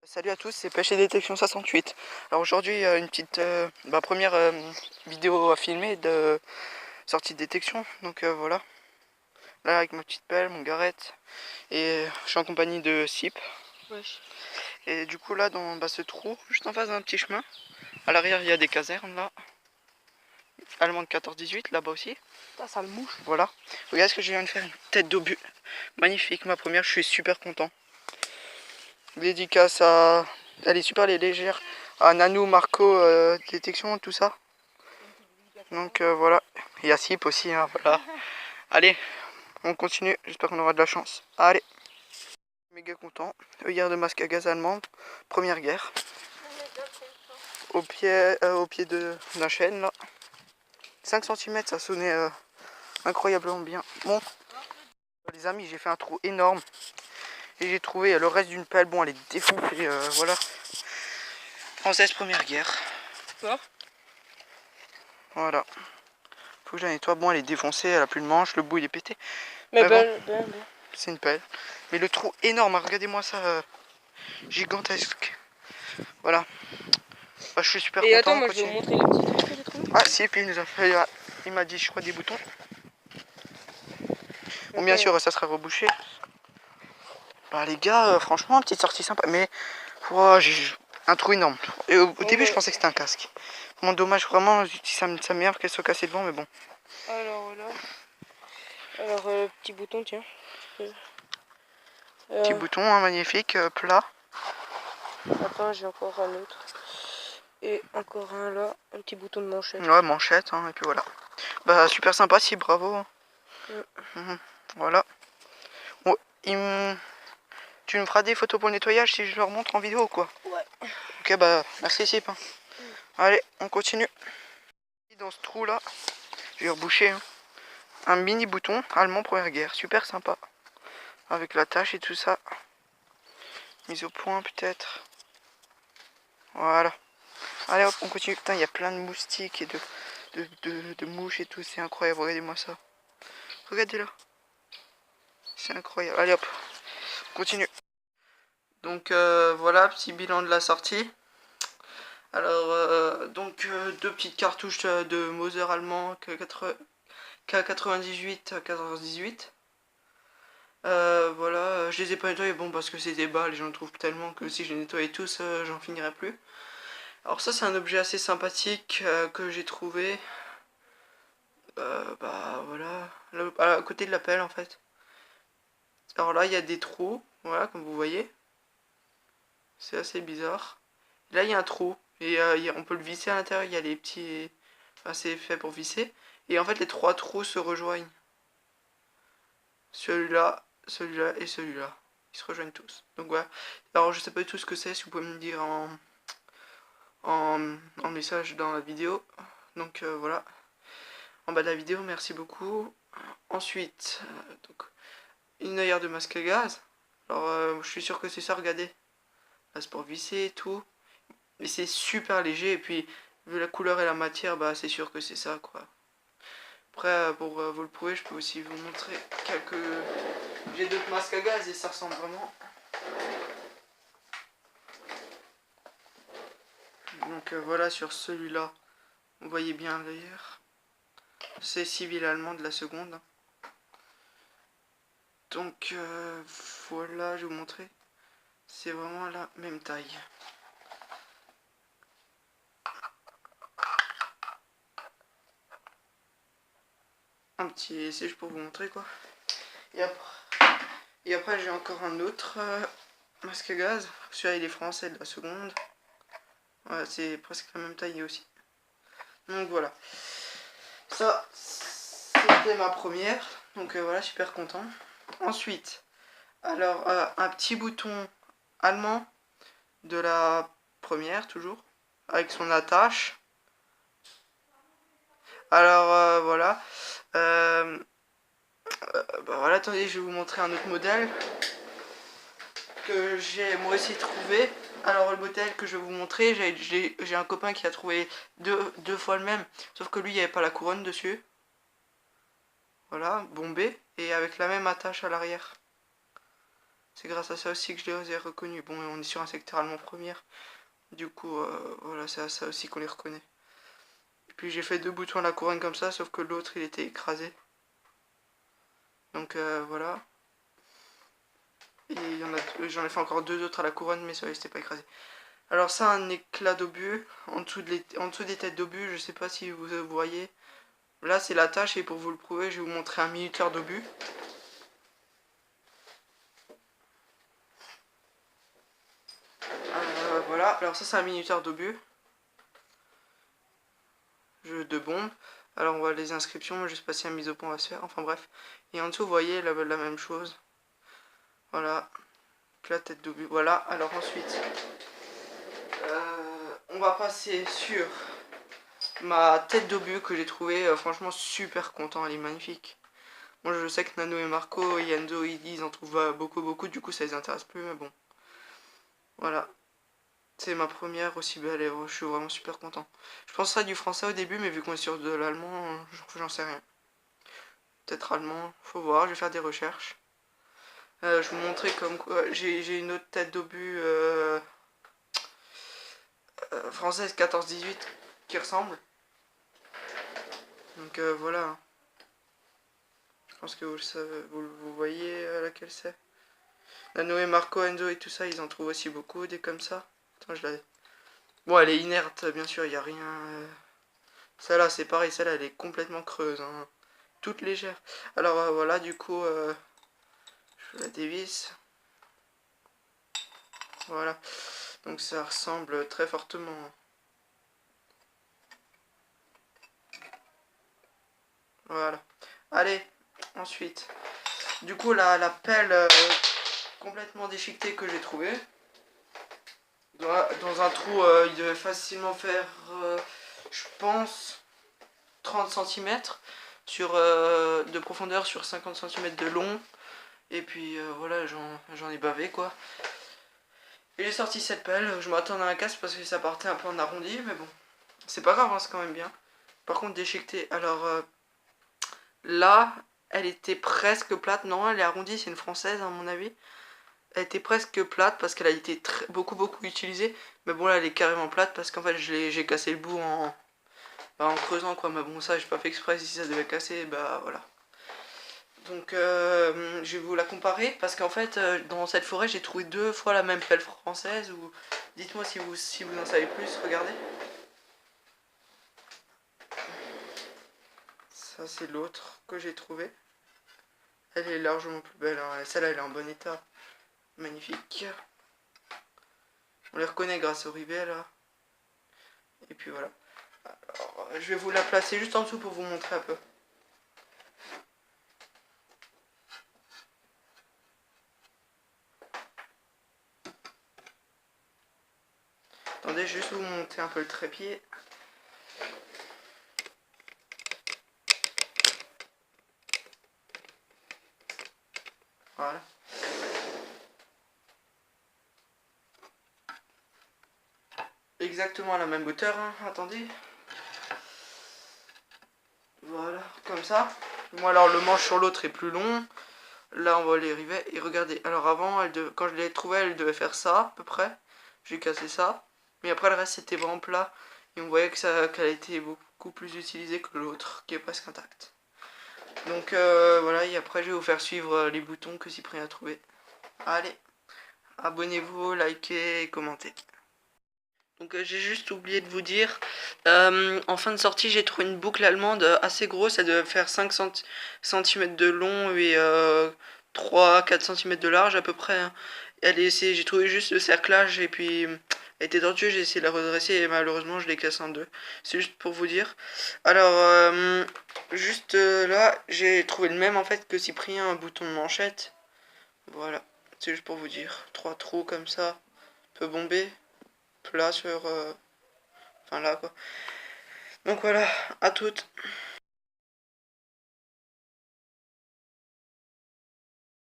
Salut à tous, c'est Pêche et Détection 68. Alors aujourd'hui une petite première vidéo à filmer de sortie de détection. Donc voilà, là avec ma petite pelle, mon garrette, et je suis en compagnie de Sip. Wesh. Et du coup là dans ce trou, juste en face d'un petit chemin, à l'arrière il y a des casernes là, allemande 14-18 là-bas aussi. Putain, ça le mouche. Voilà, regarde ce que je viens de faire, une tête d'obus, magnifique, ma première, je suis super content. Dédicace à, elle est super, elle est légère, à Nanou, Marco, détection, tout ça. Donc voilà, il y a Sip aussi, hein, voilà. Allez, on continue, j'espère qu'on aura de la chance. Allez, méga content. Œillère de masque à gaz allemande, première guerre. Au pied d'un chêne là. 5 cm, ça sonnait incroyablement bien. Bon, les amis, j'ai fait un trou énorme. Et j'ai trouvé le reste d'une pelle, bon elle est défoncée, voilà. Française première guerre. Quoi? Voilà. Faut que je la nettoie, bon elle est défoncée, elle a plus de manche, le bout il est pété. Mais bon, ben. c'est une pelle. Mais le trou énorme, hein, regardez-moi ça, gigantesque. Voilà. Bah, je suis super Et content. attends, moi je vais vous montrer le petit truc que j'ai trouvé. Ah si, et puis il nous a fait, il m'a dit je crois des boutons. Bon bien sûr ça sera rebouché. Bah les gars, franchement petite sortie sympa. Mais j'ai un trou énorme. Et au début je pensais que c'était un casque. Bon dommage vraiment, ça m'énerve qu'elle soit cassée devant, mais bon. Alors là. Alors petit bouton, tiens. Petit bouton, hein, magnifique, plat. Attends, j'ai encore un autre. Et encore un là, un petit bouton de manchette. Ouais, manchette, hein, et puis voilà. Bah super sympa, si, bravo. Voilà. Bon, tu me feras des photos pour le nettoyage si je leur montre en vidéo ou quoi? Ouais. Ok, bah merci Sip. Allez, on continue. Dans ce trou là, je vais reboucher, hein. Un mini bouton allemand première guerre, super sympa. Avec la tâche et tout ça. Mise au point peut-être. Voilà. Allez hop, on continue. Putain, il y a plein de moustiques et de mouches et tout, c'est incroyable, regardez-moi ça. Regardez là. C'est incroyable. Allez hop, on continue. Donc voilà, petit bilan de la sortie. Alors, deux petites cartouches de Moser allemand K98 14-18. Voilà, je les ai pas nettoyés, bon parce que c'est des balles, j'en trouve tellement que si je les nettoyais tous, j'en finirais plus. Alors ça c'est un objet assez sympathique que j'ai trouvé. Bah voilà, à côté de la pelle en fait. Alors là il y a des trous, voilà comme vous voyez. C'est assez bizarre. Là il y a un trou, et on peut le visser à l'intérieur, il y a les petits... Enfin c'est fait pour visser. Et en fait les trois trous se rejoignent. Celui-là, celui-là et celui-là. Ils se rejoignent tous. Donc voilà. Alors je sais pas du tout ce que c'est, si vous pouvez me dire en message dans la vidéo. Donc voilà. En bas de la vidéo, merci beaucoup. Ensuite, donc, une œillère de masque à gaz. Alors je suis sûr que c'est ça, regardez. Là c'est pour visser et tout. Mais c'est super léger, et puis vu la couleur et la matière, bah c'est sûr que c'est ça quoi. Après pour vous le prouver, je peux aussi vous montrer quelques... J'ai d'autres masques à gaz et ça ressemble vraiment. Donc voilà, sur celui-là, vous voyez bien l'œillère. C'est civil allemand de la seconde. Donc voilà, je vais vous montrer. C'est vraiment la même taille. Un petit essai pour vous montrer quoi. Et après j'ai encore un autre masque à gaz. Celui-là il est français de la seconde. Voilà, c'est presque la même taille aussi. Donc voilà. Ça, c'était ma première. Donc voilà, super content. Ensuite, alors un petit bouton allemand de la première toujours, avec son attache. Alors voilà. Bah voilà, attendez, je vais vous montrer un autre modèle que j'ai moi aussi trouvé. Alors le modèle que je vais vous montrer, j'ai un copain qui a trouvé deux fois le même, sauf que lui il n'y avait pas la couronne dessus. Voilà, bombé, et avec la même attache à l'arrière. C'est grâce à ça aussi que je les ai reconnus. Bon, on est sur un secteur allemand première. Du coup, voilà, c'est à ça aussi qu'on les reconnaît. Et puis j'ai fait 2 boutons à la couronne comme ça, sauf que l'autre il était écrasé. Donc voilà. Et j'en ai fait encore 2 autres à la couronne, mais ça n'était pas écrasé. Alors ça, un éclat d'obus, en dessous des têtes d'obus, je sais pas si vous voyez. Là c'est la tâche et pour vous le prouver, je vais vous montrer un minuteur d'obus. Voilà, alors ça c'est un minuteur d'obus. Jeu de bombes. Alors on voit les inscriptions, je sais pas si un mise au point va se faire, enfin bref. Et en dessous vous voyez la même chose. Voilà, la tête d'obus. Voilà, alors ensuite, on va passer sur ma tête d'obus que j'ai trouvé franchement super content, elle est magnifique. Moi je sais que Nano et Marco et Yando ils en trouvent beaucoup, du coup ça les intéresse plus, mais bon. Voilà, c'est ma première aussi belle et je suis vraiment super content. Je penserais du français au début, mais vu qu'on est sur de l'allemand, j'en sais rien. Peut-être allemand, faut voir, je vais faire des recherches. Je vous montrer comme quoi j'ai une autre tête d'obus française 14-18 qui ressemble. Donc voilà. Je pense que vous le savez, vous voyez laquelle c'est. Nano et Marco, Enzo et tout ça, ils en trouvent aussi beaucoup, des comme ça. Attends, je l'ai. Bon, elle est inerte, bien sûr, il n'y a rien. Celle-là, c'est pareil, celle-là, elle est complètement creuse. Hein. Toute légère. Alors voilà, du coup, je la dévisse. Voilà. Donc ça ressemble très fortement. Voilà. Allez, ensuite. Du coup, la pelle complètement déchiquetée que j'ai trouvée. Dans un trou, il devait facilement faire, je pense, 30 cm de profondeur sur 50 cm de long. Et puis voilà, j'en ai bavé quoi. Et j'ai sorti cette pelle. Je m'attendais à un casse parce que ça partait un peu en arrondi, mais bon. C'est pas grave, hein, c'est quand même bien. Par contre, déchiquetée. Alors là, elle était presque plate. Non, elle est arrondie, c'est une française à mon avis. Elle était presque plate parce qu'elle a été beaucoup utilisée. Mais bon là elle est carrément plate parce qu'en fait j'ai cassé le bout en creusant quoi. Mais bon ça j'ai pas fait exprès, si ça devait casser bah voilà. Donc je vais vous la comparer parce qu'en fait dans cette forêt j'ai trouvé 2 fois la même pelle française. Ou dites-moi si vous en savez plus, regardez. Ça c'est l'autre que j'ai trouvé. Elle est largement plus belle, hein. Celle-là elle est en bon état. Magnifique. On les reconnaît grâce au rivet là. Et puis voilà. Alors, je vais vous la placer juste en dessous pour vous montrer un peu. Attendez, juste vous monter un peu le trépied. Voilà. Exactement à la même hauteur, hein. Attendez. Voilà, comme ça. Moi alors le manche sur l'autre est plus long. Là on voit les rivets. Et regardez, alors avant, quand je l'ai trouvée, elle devait faire ça à peu près. J'ai cassé ça. Mais après le reste c'était vraiment plat. Et on voyait qu'elle a été beaucoup plus utilisée que l'autre, qui est presque intacte. Donc voilà, et après je vais vous faire suivre les boutons que Cyprien a trouvé. Allez, abonnez-vous, likez et commentez. Donc j'ai juste oublié de vous dire, en fin de sortie j'ai trouvé une boucle allemande assez grosse, elle devait faire 5 cm de long et 3-4 cm de large à peu près. Hein. J'ai trouvé juste le cerclage et puis elle était tordue, j'ai essayé de la redresser et malheureusement je l'ai cassée en deux. C'est juste pour vous dire. Alors juste là j'ai trouvé le même en fait que Cyprien, un bouton de manchette. Voilà, c'est juste pour vous dire. 3 trous comme ça, peut bomber. Plat sur... enfin là quoi. Donc voilà, à toutes.